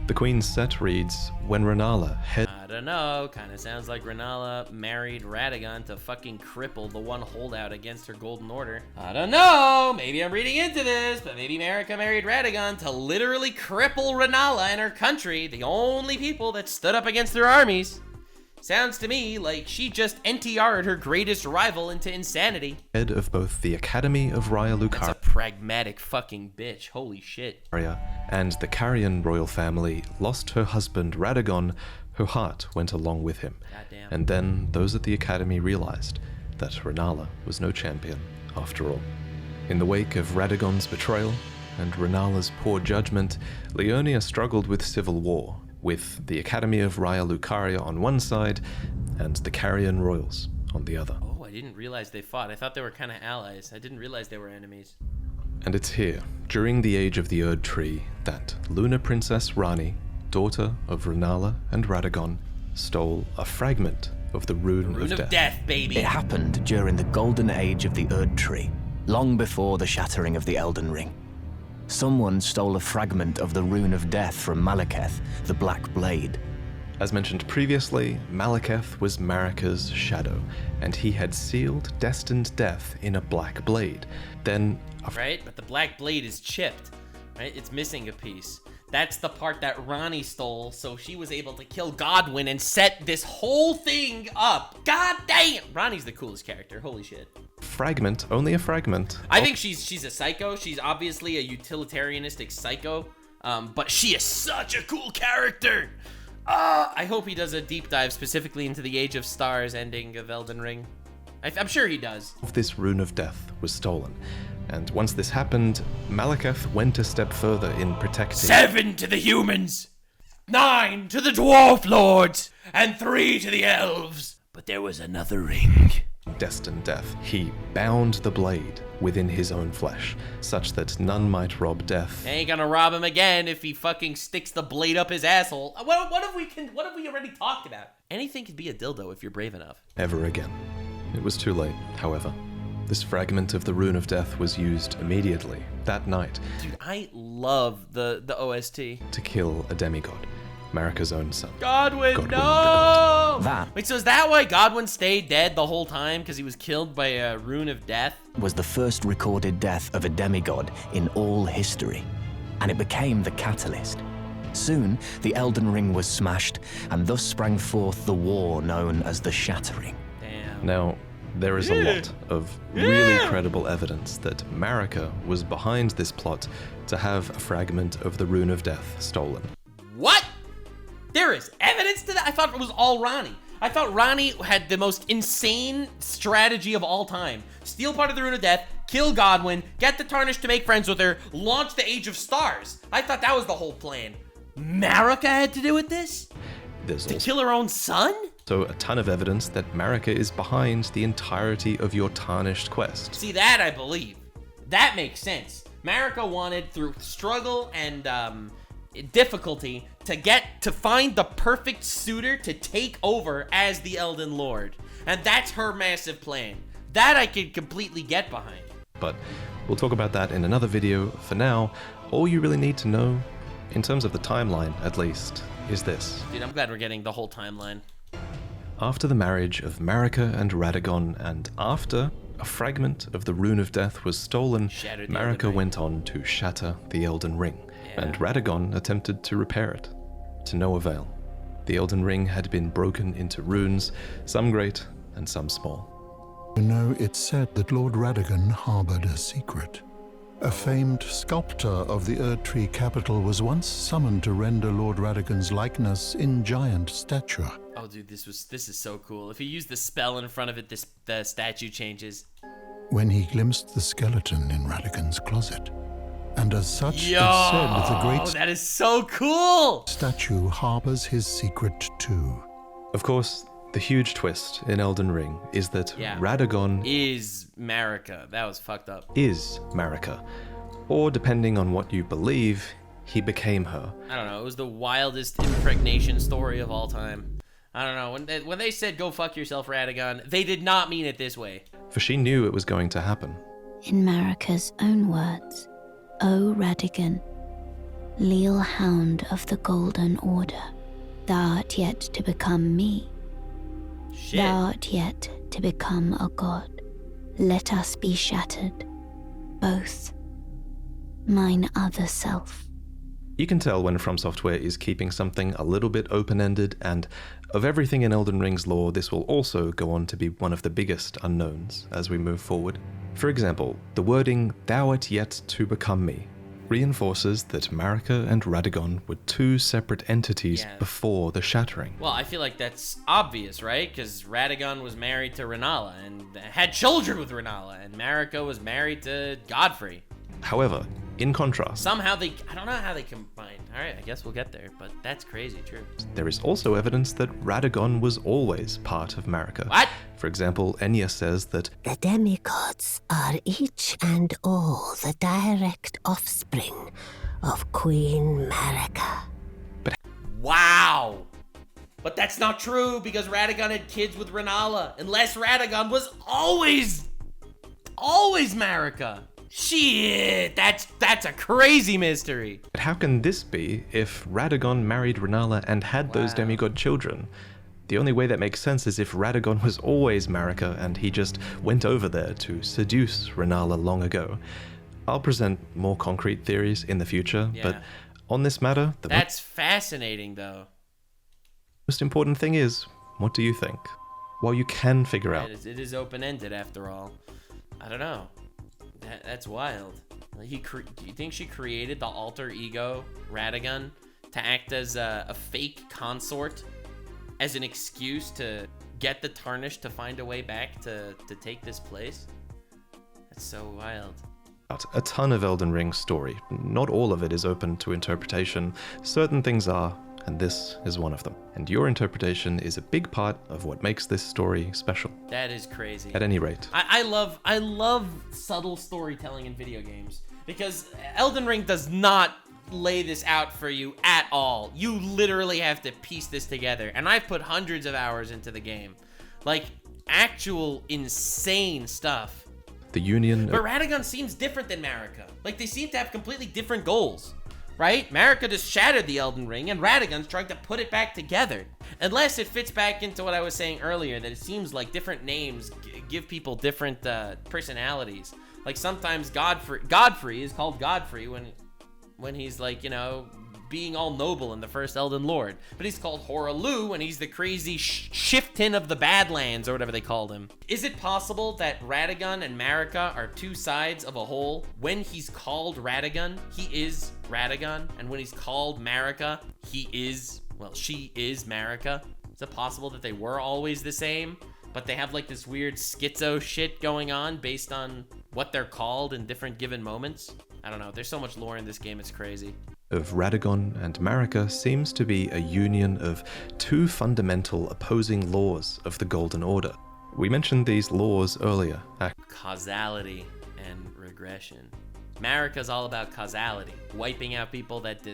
The Queen's set reads, when Rennala I don't know. Kind of sounds like Rennala married Radagon to fucking cripple the one holdout against her golden order. I don't know. Maybe I'm reading into this, but maybe Marika married Radagon to literally cripple Rennala and her country, the only people that stood up against their armies. Sounds to me like she just NTR'd her greatest rival into insanity. head of both the Academy of Raya That's a Lucaria pragmatic fucking bitch. Holy shit. and the Carrion royal family lost her husband Radagon, her heart went along with him. Goddamn. And then those at the Academy realized that Rennala was no champion after all. In the wake of Radagon's betrayal and Renala's poor judgment, Leonia struggled with civil war, with the Academy of Raya Lucaria on one side and the Carrion Royals on the other. Oh, I didn't realize they fought. I thought they were kind of allies. I didn't realize they were enemies. And it's here, during the age of the Erdtree, that Lunar Princess Rani, daughter of Renala and Radagon, stole a fragment of the Rune of Death. Baby. It happened during the golden age of the Erdtree, long before the shattering of the Elden Ring. Someone stole a fragment of the Rune of Death from Malekith, the Black Blade. As mentioned previously, Malekith was Marika's shadow, and he had sealed destined death in a black blade. Then Right? But the Black Blade is chipped, right? It's missing a piece. That's the part that Rani stole, so she was able to kill Godwyn and set this whole thing up. God damn! Rani's the coolest character. Holy shit. fragment, only a fragment. I think she's a psycho. She's obviously a utilitarianistic psycho, but she is such a cool character. I hope he does a deep dive specifically into the Age of Stars ending of Elden Ring. I'm sure he does. This Rune of Death was stolen, and once this happened, Malekith went a step further in protecting... 7 to the humans, 9 to the dwarf lords, and 3 to the elves. But there was another ring. Destined death. He bound the blade within his own flesh, such that none might rob death. Ain't gonna rob him again if he fucking sticks the blade up his asshole. What have we already talked about? Anything could be a dildo if you're brave enough. Ever again. It was too late, however. This fragment of the Rune of Death was used immediately, that night. Dude, I love the OST. To kill a demigod, Marika's own son. Godwyn, Godwyn no! That Wait, so is that why Godwyn stayed dead the whole time? Because he was killed by a Rune of Death? was the first recorded death of a demigod in all history, and it became the catalyst. Soon, the Elden Ring was smashed, and thus sprang forth the war known as the Shattering. Damn. Now, there is a lot of really credible evidence that Marika was behind this plot to have a fragment of the Rune of Death stolen. What? There is evidence to that? I thought it was all Rani. I thought Rani had the most insane strategy of all time. Steal part of the Rune of Death, kill Godwyn, get the Tarnished to make friends with her, launch the Age of Stars. I thought that was the whole plan. Marika had to do with this? There's To also kill her own son? a ton of evidence that Marika is behind the entirety of your Tarnished quest. See, that I believe. That makes sense. Marika wanted, through struggle and difficulty, to find the perfect suitor to take over as the Elden Lord. And that's her massive plan. That I could completely get behind. But we'll talk about that in another video. For now, all you really need to know, in terms of the timeline at least, is this. Dude, I'm glad we're getting the whole timeline. After the marriage of Marika and Radagon, and after a fragment of the Rune of Death was stolen, Shattered the Elden Marika Ring. went on to shatter the Elden Ring, Yeah. and Radagon attempted to repair it. To no avail. The Elden Ring had been broken into runes, some great and some small. You know, it's said that Lord Radagon harbored a secret. A famed sculptor of the Erdtree capital was once summoned to render Lord Radagon's likeness in giant stature. Oh, dude, this is so cool. If you use the spell in front of it, the statue changes. When he glimpsed the skeleton in Radagon's closet. And as such, Yo, it's said the great that is so cool. statue harbors his secret too. Of course, the huge twist in Elden Ring is that Yeah. Radagon Is Marika. That was fucked up. is Marika. Or depending on what you believe, he became her. I don't know. It was the wildest impregnation story of all time. I don't know. When they said go fuck yourself, Radagon, they did not mean it this way. For she knew it was going to happen. In Marika's own words, O Radagon, leal hound of the Golden Order, thou art yet to become me. Shit. Thou art yet to become a god. Let us be shattered, both. Mine other self. You can tell when From Software is keeping something a little bit open-ended, and of everything in Elden Ring's lore, this will also go on to be one of the biggest unknowns as we move forward. For example, the wording, thou art yet to become me, reinforces that Marika and Radagon were two separate entities before the shattering. Well, I feel like that's obvious, right? Because Radagon was married to Renala and had children with Renala, and Marika was married to Godfrey. However, in contrast, somehow I don't know how they combined. All right, I guess we'll get there, but that's crazy true. There is also evidence that Radagon was always part of Marika. What? For example, Enya says that the demigods are each and all the direct offspring of Queen Marika. Wow! But that's not true, because Radagon had kids with Renala, unless Radagon was always Marika. Shit, that's a crazy mystery. But how can this be if Radagon married Renala and had those demigod children? The only way that makes sense is if Radagon was always Marika and he just went over there to seduce Renala long ago. I'll present more concrete theories in the future, but on this matter, that's fascinating though. Most important thing is, what do you think? Well, you can figure out. It is open-ended after all. I don't know. That's wild. Do you think she created the alter ego Radagon to act as a fake consort, as an excuse to get the Tarnished to find a way back to take this place? That's so wild. A ton of Elden Ring story. Not all of it is open to interpretation. Certain things are, and this is one of them. And your interpretation is a big part of what makes this story special. That is crazy. At any rate. I love subtle storytelling in video games, because Elden Ring does not lay this out for you at all. You literally have to piece this together. And I've put hundreds of hours into the game. Like, actual insane stuff. The union. But Radagon seems different than Marika. Like, they seem to have completely different goals. Right? Marika just shattered the Elden Ring, and Radagon's trying to put it back together. Unless it fits back into what I was saying earlier, that it seems like different names give people different personalities. Like sometimes Godfrey is called Godfrey when he's like, you know, being all noble in the first Elden Lord. But he's called Horalu when he's the crazy Shiftin of the Badlands, or whatever they called him. Is it possible that Radagon and Marika are two sides of a whole? When he's called Radagon, he is Radagon. And when he's called Marika, she is Marika. Is it possible that they were always the same, but they have like this weird schizo shit going on based on what they're called in different given moments? I don't know. There's so much lore in this game, it's crazy. Of Radagon and Marika seems to be a union of two fundamental opposing laws of the Golden Order. We mentioned these laws earlier. Causality and regression. Marika's all about causality, wiping out people that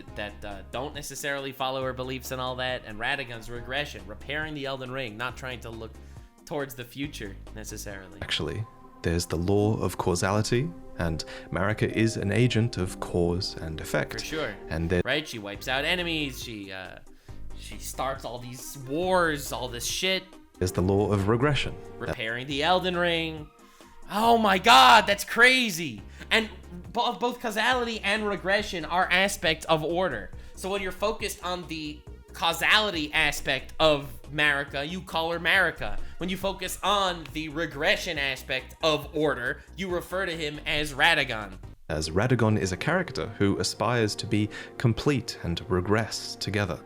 don't necessarily follow her beliefs and all that, and Radagon's regression, repairing the Elden Ring, not trying to look towards the future necessarily. Actually, there's the law of causality, and Marika is an agent of cause and effect. For sure. And right, she wipes out enemies, she starts all these wars, all this shit. There's the law of regression. Repairing the Elden Ring. Oh my god, that's crazy. And both causality and regression are aspects of order. So when you're focused on the causality aspect of Marika, you call her Marika. When you focus on the regression aspect of order, you refer to him as Radagon. As Radagon is a character who aspires to be complete and regress together.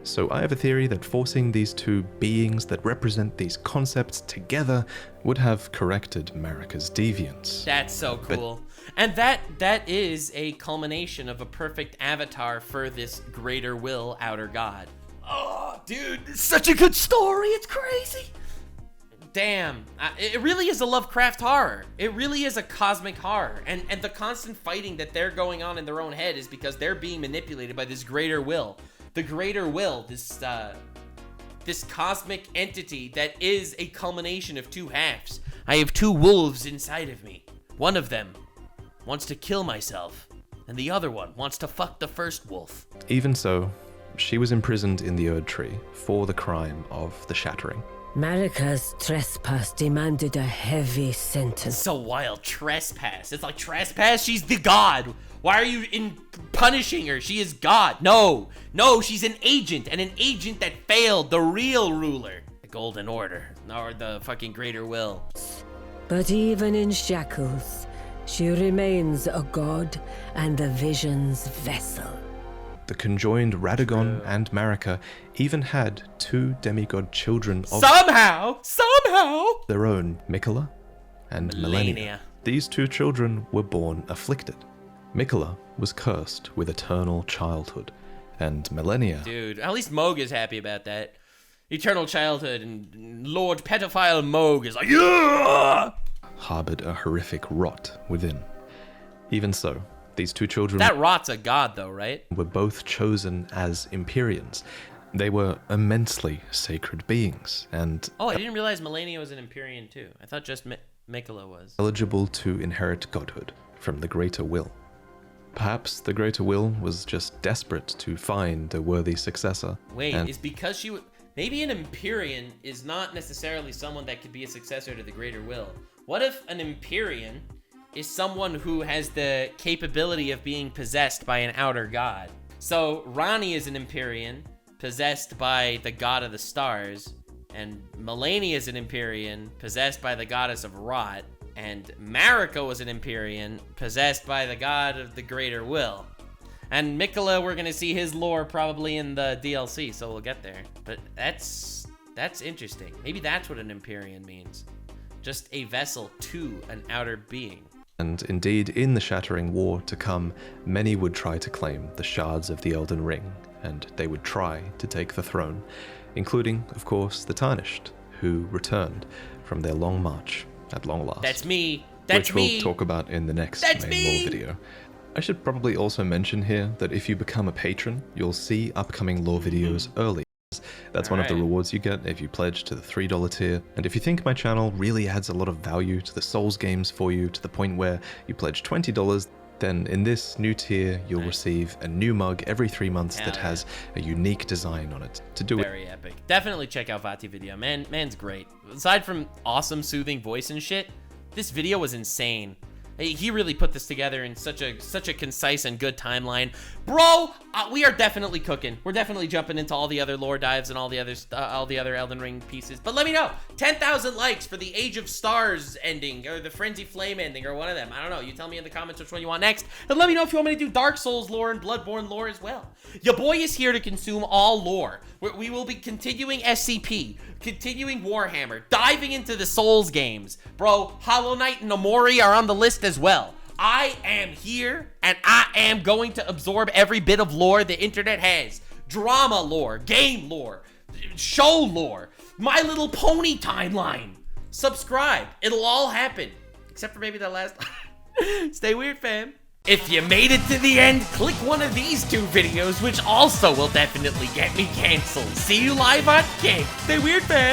So I have a theory that forcing these two beings that represent these concepts together would have corrected Marika's deviance. That's so cool. And that is a culmination of a perfect avatar for this greater will outer god. Oh, dude, it's such a good story. It's crazy. Damn, it really is a Lovecraft horror. It really is a cosmic horror. And the constant fighting that they're going on in their own head is because they're being manipulated by this greater will. The greater will, this cosmic entity that is a culmination of two halves. I have two wolves inside of me. One of them wants to kill myself, and the other one wants to fuck the first wolf. Even so, she was imprisoned in the Erdtree for the crime of the shattering. Marika's trespass demanded a heavy sentence. So wild, trespass. It's like trespass? She's the god. Why are you punishing her? She is God. No, she's an agent, and an agent that failed the real ruler. The Golden Order, or the fucking Greater Will. But even in shackles, She remains a god and a vision's vessel. The conjoined Radagon and Marika even had 2 demigod children of Somehow! their own, Mikola and Malenia. These 2 children were born afflicted. Mikola was cursed with eternal childhood, and Malenia... Dude, at least Moog is happy about that. Eternal childhood, and Lord Pedophile Moog is like, yeah! harbored a horrific rot within. Even so, these 2 children... That rot's a god, though, right? ...were both chosen as Empyreans. They were immensely sacred beings, and... Oh, I didn't realize Malenia was an Empyrean, too. I thought just Mikola was. ...eligible to inherit godhood from the Greater Will. Perhaps the Greater Will was just desperate to find a worthy successor. Wait, is because she would... Maybe an Empyrean is not necessarily someone that could be a successor to the Greater Will. What if an Empyrean is someone who has the capability of being possessed by an outer god? So Ranni is an Empyrean possessed by the god of the stars, and Malenia is an Empyrean possessed by the goddess of rot, and Marika was an Empyrean possessed by the god of the Greater Will. And Mikola, we're gonna see his lore probably in the DLC, so we'll get there. But that's interesting. Maybe that's what an Empyrean means. Just a vessel to an outer being. And indeed, in the Shattering War to come, many would try to claim the shards of the Elden Ring, and they would try to take the throne, including, of course, the Tarnished, who returned from their long march at long last. That's me. Which we'll talk about in the next main lore video. I should probably also mention here that if you become a patron, you'll see upcoming lore videos early. That's one of the rewards you get if you pledge to the $3 tier. And if you think my channel really adds a lot of value to the Souls games for you to the point where you pledge $20, then in this new tier, you'll receive a new mug every 3 months that has a unique design on it. To do Very epic. Definitely check out Vati video. Man's great. Aside from awesome soothing voice and shit, this video was insane. He really put this together in such a concise and good timeline. Bro, we are definitely cooking. We're definitely jumping into all the other lore dives and all the other Elden Ring pieces. But let me know. 10,000 likes for the Age of Stars ending or the Frenzy Flame ending or one of them. I don't know. You tell me in the comments which one you want next. And let me know if you want me to do Dark Souls lore and Bloodborne lore as well. Your boy is here to consume all lore. We will be continuing SCP, continuing Warhammer, diving into the Souls games. Bro, Hollow Knight and Omori are on the list as well. I am here, and I am going to absorb every bit of lore the internet has. Drama lore, game lore, show lore, My Little Pony timeline. Subscribe. It'll all happen. Except for maybe that last... Stay weird, fam. If you made it to the end, click one of these 2 videos, which also will definitely get me canceled. See you live on Kick. Stay weird, fam.